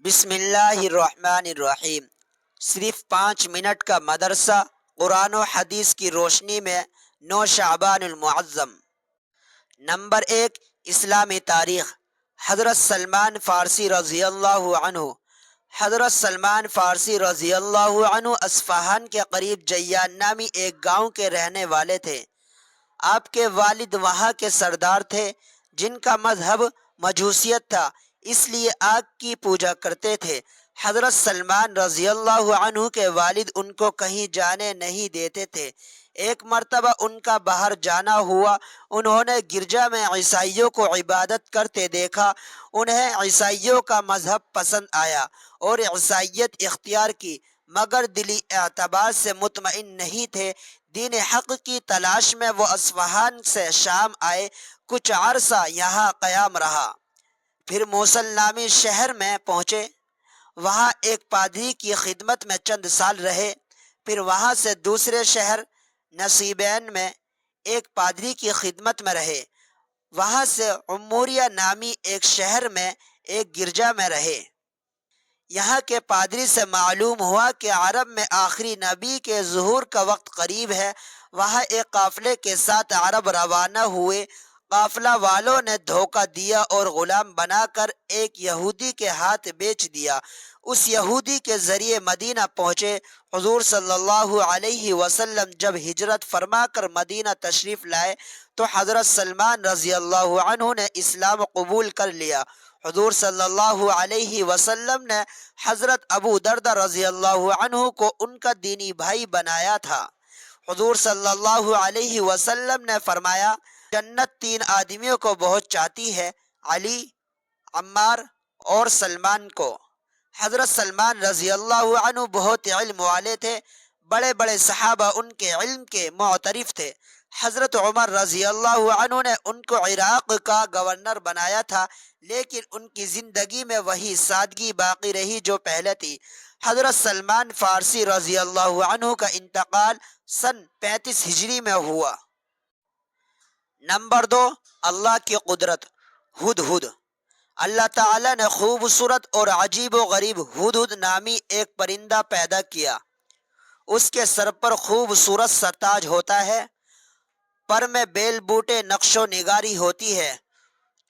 بسم اللہ الرحمن الرحیم۔ صرف 5 منٹ کا مدرسہ قرآن و حدیث کی روشنی میں 9 شعبان المعظم۔ نمبر 1، اسلامی تاریخ۔ حضرت سلمان فارسی رضی اللہ عنہ حضرت سلمان فارسی رضی اللہ عنہ اصفہان کے قریب جیان نامی ایک گاؤں کے رہنے والے تھے۔ آپ کے والد وہاں کے سردار تھے جن کا مذہب مجوسیت تھا، اس لیے آگ کی پوجا کرتے تھے۔ حضرت سلمان رضی اللہ عنہ کے والد ان کو کہیں جانے نہیں دیتے تھے۔ ایک مرتبہ ان کا باہر جانا ہوا، انہوں نے گرجا میں عیسائیوں کو عبادت کرتے دیکھا۔ انہیں عیسائیوں کا مذہب پسند آیا اور عیسائیت اختیار کی، مگر دلی اعتبار سے مطمئن نہیں تھے۔ دین حق کی تلاش میں وہ اصفہان سے شام آئے، کچھ عرصہ یہاں قیام رہا، پھر موصل نامی شہر میں پہنچے۔ وہاں ایک پادری کی خدمت میں چند سال رہے، پھر وہاں سے دوسرے شہر نصیبین میں ایک پادری کی خدمت میں رہے، وہاں سے عموریہ نامی ایک شہر میں ایک گرجا میں رہے۔ یہاں کے پادری سے معلوم ہوا کہ عرب میں آخری نبی کے ظہور کا وقت قریب ہے۔ وہاں ایک قافلے کے ساتھ عرب روانہ ہوئے۔ قافلہ والوں نے دھوکہ دیا اور غلام بنا کر ایک یہودی کے ہاتھ بیچ دیا۔ اس یہودی کے ذریعے مدینہ پہنچے۔ حضور صلی اللہ علیہ وسلم جب ہجرت فرما کر مدینہ تشریف لائے تو حضرت سلمان رضی اللہ عنہ نے اسلام قبول کر لیا۔ حضور صلی اللہ علیہ وسلم نے حضرت ابو دردہ رضی اللہ عنہ کو ان کا دینی بھائی بنایا تھا۔ حضور صلی اللہ علیہ وسلم نے فرمایا، جنت 3 آدمیوں کو بہت چاہتی ہے، علی، عمار اور سلمان کو۔ حضرت سلمان رضی اللہ عنہ بہت علم والے تھے، بڑے بڑے صحابہ ان کے علم کے معترف تھے۔ حضرت عمر رضی اللہ عنہ نے ان کو عراق کا گورنر بنایا تھا، لیکن ان کی زندگی میں وہی سادگی باقی رہی جو پہلے تھی۔ حضرت سلمان فارسی رضی اللہ عنہ کا انتقال سن 35 ہجری میں ہوا۔ نمبر 2، اللہ کی قدرت۔ ہدہد۔ اللہ تعالیٰ نے خوبصورت اور عجیب و غریب ہدہد نامی ایک پرندہ پیدا کیا۔ اس کے سر پر خوبصورت سا تاج ہوتا ہے، پر میں بیل بوٹے نقش و نگاری ہوتی ہے،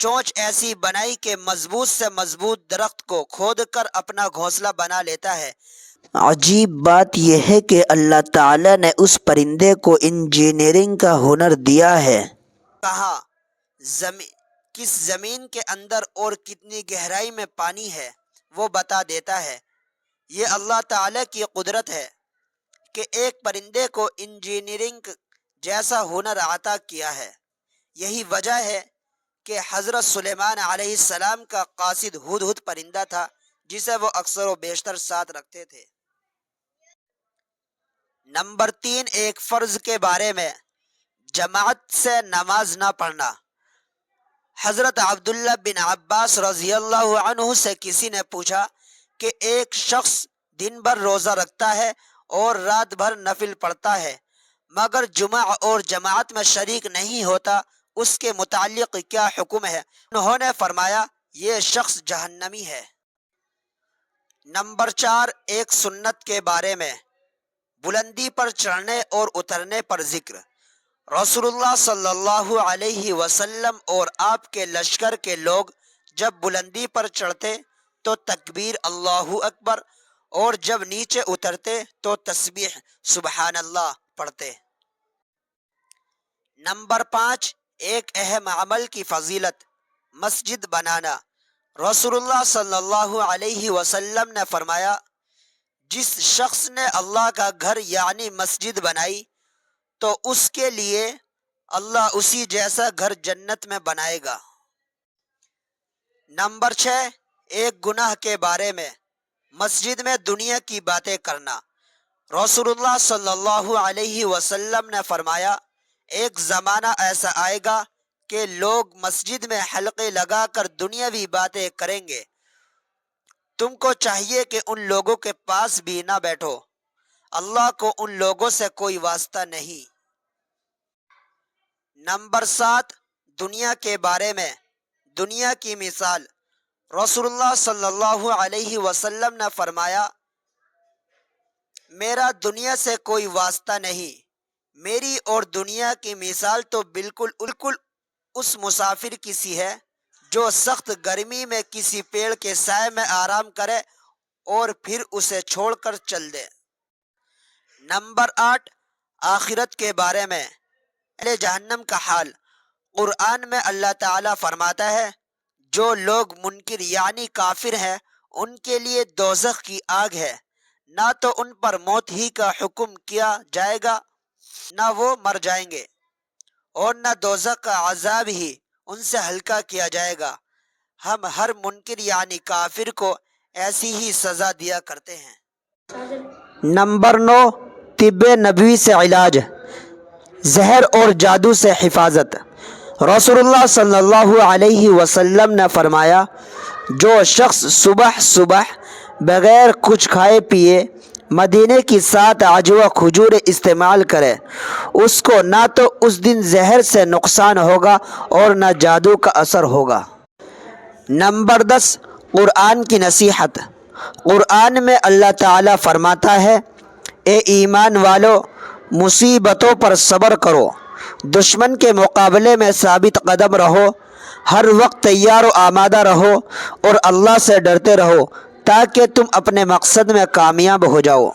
چونچ ایسی بنائی کہ مضبوط سے مضبوط درخت کو کھود کر اپنا گھونسلہ بنا لیتا ہے۔ عجیب بات یہ ہے کہ اللہ تعالیٰ نے اس پرندے کو انجینئرنگ کا ہنر دیا ہے۔ کہاں کس زمین کے اندر اور کتنی گہرائی میں پانی ہے وہ بتا دیتا ہے۔ یہ اللہ تعالیٰ کی قدرت ہے کہ ایک پرندے کو انجینئرنگ جیسا ہنر عطا کیا ہے۔ یہی وجہ ہے کہ حضرت سلیمان علیہ السلام کا قاصد ہدہد پرندہ تھا، جسے وہ اکثر و بیشتر ساتھ رکھتے تھے۔ نمبر 3، ایک فرض کے بارے میں، جماعت سے نماز نہ پڑھنا۔ حضرت عبداللہ بن عباس رضی اللہ عنہ سے کسی نے پوچھا کہ ایک شخص دن بھر روزہ رکھتا ہے اور رات بھر نفل پڑھتا ہے، مگر جمعہ اور جماعت میں شریک نہیں ہوتا، اس کے متعلق کیا حکم ہے؟ انہوں نے فرمایا، یہ شخص جہنمی ہے۔ نمبر 4، ایک سنت کے بارے میں، بلندی پر چڑھنے اور اترنے پر ذکر۔ رسول اللہ صلی اللہ علیہ وسلم اور آپ کے لشکر کے لوگ جب بلندی پر چڑھتے تو تکبیر اللہ اکبر، اور جب نیچے اترتے تو تسبیح سبحان اللہ پڑھتے۔ نمبر 5، ایک اہم عمل کی فضیلت، مسجد بنانا۔ رسول اللہ صلی اللہ علیہ وسلم نے فرمایا، جس شخص نے اللہ کا گھر یعنی مسجد بنائی تو اس کے لیے اللہ اسی جیسا گھر جنت میں بنائے گا۔ نمبر 6، ایک گناہ کے بارے میں، مسجد میں دنیا کی باتیں کرنا۔ رسول اللہ صلی اللہ علیہ وسلم نے فرمایا، ایک زمانہ ایسا آئے گا کہ لوگ مسجد میں حلقے لگا کر دنیاوی باتیں کریں گے، تم کو چاہیے کہ ان لوگوں کے پاس بھی نہ بیٹھو، اللہ کو ان لوگوں سے کوئی واسطہ نہیں۔ نمبر 7، دنیا کے بارے میں، دنیا کی مثال۔ رسول اللہ صلی اللہ علیہ وسلم نے فرمایا، میرا دنیا سے کوئی واسطہ نہیں، میری اور دنیا کی مثال تو بالکل اس مسافر کی سی ہے جو سخت گرمی میں کسی پیڑ کے سائے میں آرام کرے اور پھر اسے چھوڑ کر چل دے۔ نمبر 8، آخرت کے بارے میں اہل جہنم کا حال۔ قرآن میں اللہ تعالیٰ فرماتا ہے، جو لوگ منکر یعنی کافر ہیں ان کے لیے دوزخ کی آگ ہے، نہ تو ان پر موت ہی کا حکم کیا جائے گا، نہ وہ مر جائیں گے، اور نہ دوزخ کا عذاب ہی ان سے ہلکا کیا جائے گا۔ ہم ہر منکر یعنی کافر کو ایسی ہی سزا دیا کرتے ہیں۔ نمبر 9، طب نبوی سے علاج، زہر اور جادو سے حفاظت۔ رسول اللہ صلی اللہ علیہ وسلم نے فرمایا، جو شخص صبح صبح بغیر کچھ کھائے پیے مدینے کی 7 عجوہ کھجوریں استعمال کرے، اس کو نہ تو اس دن زہر سے نقصان ہوگا اور نہ جادو کا اثر ہوگا۔ نمبر 10، قرآن کی نصیحت۔ قرآن میں اللہ تعالیٰ فرماتا ہے، اے ایمان والو، مصیبتوں پر صبر کرو، دشمن کے مقابلے میں ثابت قدم رہو، ہر وقت تیار و آمادہ رہو اور اللہ سے ڈرتے رہو تاکہ تم اپنے مقصد میں کامیاب ہو جاؤ۔